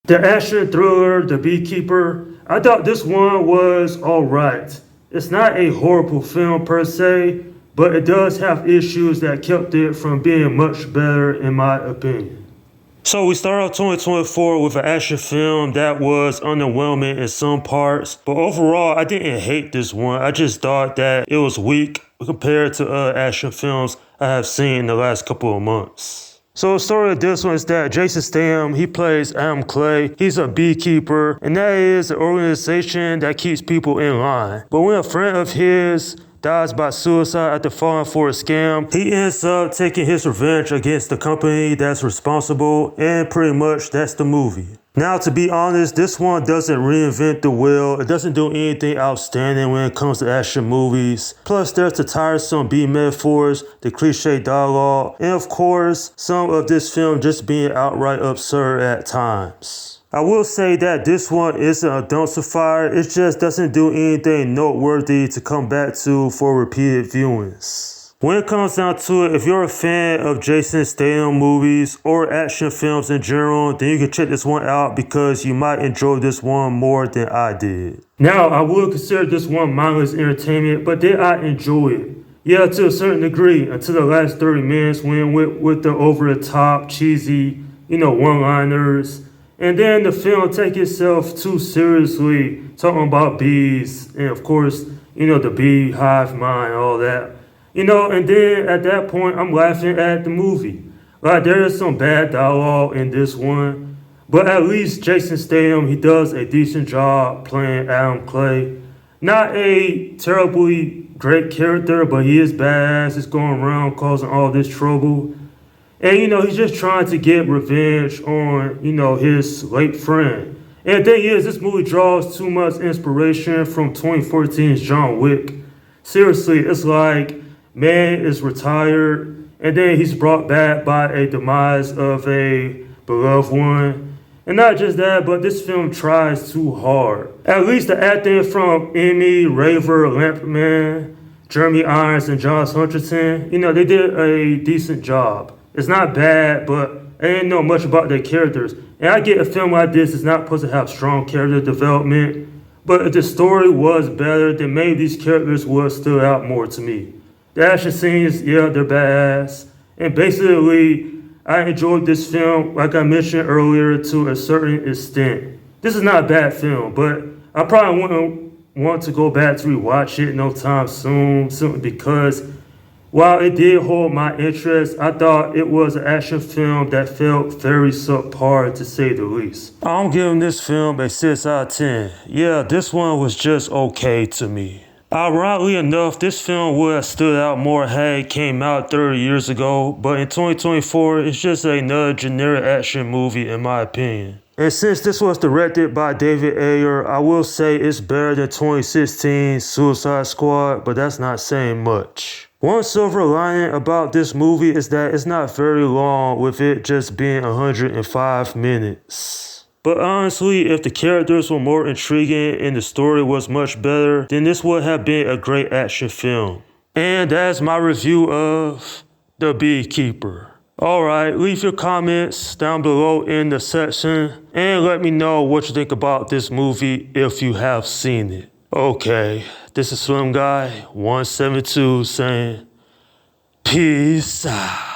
The action thriller, The Beekeeper, I thought this one was alright. It's not a horrible film per se, but it does have issues that kept it from being much better in my opinion. So we started off 2024 with an action film that was underwhelming in some parts, but overall I didn't hate this one. I just thought that it was weak compared to other action films I have seen in the last couple of months. So the story of this one is that Jason Statham, he plays Adam Clay. He's a beekeeper, and that is an organization that keeps people in line. But when a friend of his dies by suicide after falling for a scam, he ends up taking his revenge against the company that's responsible, and pretty much that's the movie. Now, to be honest, this one doesn't reinvent the wheel. It doesn't do anything outstanding when it comes to action movies. Plus, there's the tiresome B metaphors, the cliche dialogue, and of course, some of this film just being outright absurd at times. I will say that this one isn't a dumpster fire. It just doesn't do anything noteworthy to come back to for repeated viewings. When it comes down to it, if you're a fan of Jason Statham movies or action films in general, then you can check this one out because you might enjoy this one more than I did. Now, I would consider this one mindless entertainment, but did I enjoy it? Yeah, to a certain degree, until the last 30 minutes when it went with the over-the-top, cheesy, one-liners. And then the film take itself too seriously, talking about bees, and of course, the beehive mind, all that. And then at that point, I'm laughing at the movie. Like, there is some bad dialogue in this one, but at least Jason Statham, he does a decent job playing Adam Clay. Not a terribly great character, but he is badass. He's going around causing all this trouble. And, he's just trying to get revenge on, his late friend. And the thing is, this movie draws too much inspiration from 2014's John Wick. Seriously, it's like, man is retired, and then he's brought back by a demise of a beloved one. And not just that, but this film tries too hard. At least the acting from Emmy, Raver, Lampman, Jeremy Irons, and Josh Hutcherson, they did a decent job. It's not bad, but I didn't know much about their characters. And I get a film like this is not supposed to have strong character development, but if the story was better, then maybe these characters would have stood out more to me. The action scenes, yeah, they're badass. And basically, I enjoyed this film, like I mentioned earlier, to a certain extent. This is not a bad film, but I probably wouldn't want to go back to rewatch it no time soon, simply because while it did hold my interest, I thought it was an action film that felt very subpar, to say the least. I'm giving this film a 6 out of 10. Yeah, this one was just okay to me. Ironically enough, this film would have stood out more had it came out 30 years ago, but in 2024, it's just another generic action movie in my opinion. And since this was directed by David Ayer, I will say it's better than 2016's Suicide Squad, but that's not saying much. One silver lining about this movie is that it's not very long, with it just being 105 minutes. But honestly, if the characters were more intriguing and the story was much better, then this would have been a great action film. And that's my review of The Beekeeper. Alright, leave your comments down below in the section and let me know what you think about this movie if you have seen it. Okay, this is Slim Guy 172 saying peace out.